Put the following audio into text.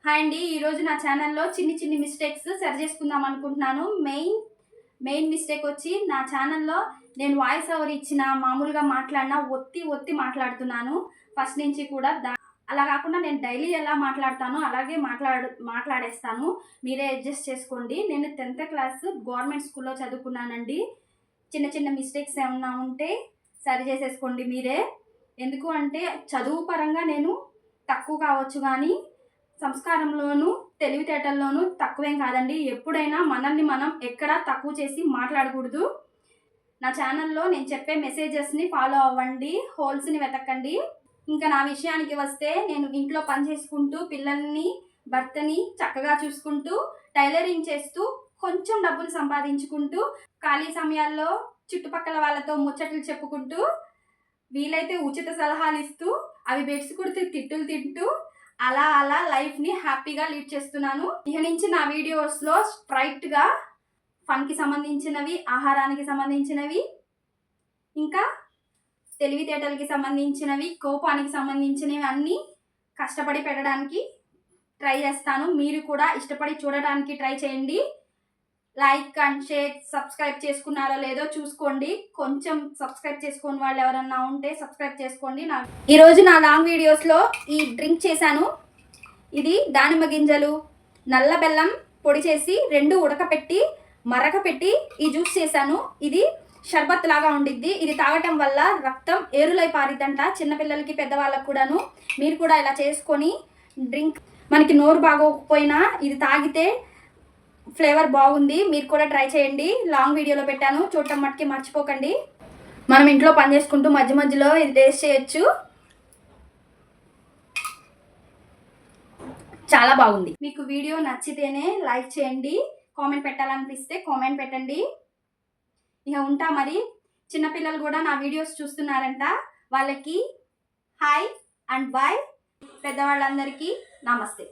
Hi అండి, ఈరోజు నా ఛానల్లో చిన్ని మిస్టేక్స్ సరి చేసుకుందాం అనుకుంటున్నాను. మెయిన్ మిస్టేక్ వచ్చి నా ఛానల్లో నేను వాయిస్ ఓవర్ ఇచ్చిన మామూలుగా మాట్లాడినా ఒత్తి మాట్లాడుతున్నాను ఫస్ట్ నుంచి కూడా. అలా కాకుండా నేను డైలీ ఎలా మాట్లాడతానో అలాగే మాట్లాడేస్తాను. మీరే అడ్జస్ట్ చేసుకోండి. నేను 10th క్లాస్ గవర్నమెంట్ స్కూల్లో చదువుకున్నానండి. చిన్న మిస్టేక్స్ ఏమన్నా ఉంటే సరి చేసేసుకోండి మీరే. ఎందుకు అంటే చదువు పరంగా నేను తక్కువ కావచ్చు కానీ సంస్కారంలోనూ తెలివితేటల్లోనూ తక్కువేం కాదండి. ఎప్పుడైనా మనల్ని మనం ఎక్కడా తక్కువ చేసి మాట్లాడకూడదు. నా ఛానల్లో నేను చెప్పే మెసేజెస్ని ఫాలో అవ్వండి, హోల్స్ని వెతకండి. ఇంకా నా విషయానికి వస్తే నేను ఇంట్లో పని చేసుకుంటూ పిల్లల్ని భర్తని చక్కగా చూసుకుంటూ టైలరింగ్ చేస్తూ కొంచెం డబ్బులు సంపాదించుకుంటూ ఖాళీ సమయాల్లో చుట్టుపక్కల వాళ్ళతో ముచ్చట్లు చెప్పుకుంటూ వీలైతే ఉచిత సలహాలు ఇస్తూ అవి బెడ్స్ కుడితే తిట్టులు తింటూ అలా లైఫ్ని హ్యాపీగా లీడ్ చేస్తున్నాను. ఇక నుంచి నా వీడియోస్లో స్ట్రైట్గా ఫన్కి సంబంధించినవి, ఆహారానికి సంబంధించినవి, ఇంకా తెలివితేటలకి సంబంధించినవి, కోపానికి సంబంధించినవి అన్నీ కష్టపడి పెట్టడానికి ట్రై చేస్తాను. మీరు కూడా ఇష్టపడి చూడడానికి ట్రై చేయండి. లైక్ అండ్ షేర్, సబ్స్క్రైబ్ చేసుకున్నారో లేదో చూసుకోండి. కొంచెం సబ్స్క్రైబ్ చేసుకోని వాళ్ళు ఎవరన్నా ఉంటే సబ్స్క్రైబ్ చేసుకోండి. ఈరోజు నా లాంగ్ వీడియోస్లో ఈ డ్రింక్ చేశాను. ఇది దానిమ్మ గింజలు, నల్ల బెల్లం పొడి చేసి 2 ఉడకపెట్టి మరకపెట్టి ఈ జ్యూస్ చేశాను. ఇది షర్బత్ లాగా ఉండిద్ది. ఇది తాగటం వల్ల రక్తం ఏరులై పారిద్దంట, చిన్నపిల్లలకి పెద్దవాళ్ళకు కూడాను. మీరు కూడా ఇలా చేసుకొని డ్రింక్, మనకి నోరు బాగోకపోయినా ఇది తాగితే ఫ్లేవర్ బాగుంది. మీరు కూడా ట్రై చేయండి. లాంగ్ వీడియోలో పెట్టాను, చూడటం మట్టుకి మర్చిపోకండి. మనం ఇంట్లో పని చేసుకుంటూ మధ్యలో ఇది టేస్ట్ చేయొచ్చు. చాలా బాగుంది. మీకు వీడియో నచ్చితేనే లైక్ చేయండి, కామెంట్ పెట్టాలనిపిస్తే కామెంట్ పెట్టండి. ఇక ఉంటా మరి. చిన్నపిల్లలు కూడా నా వీడియోస్ చూస్తున్నారంట, వాళ్ళకి హాయ్ అండ్ బాయ్. పెద్దవాళ్ళందరికీ నమస్తే.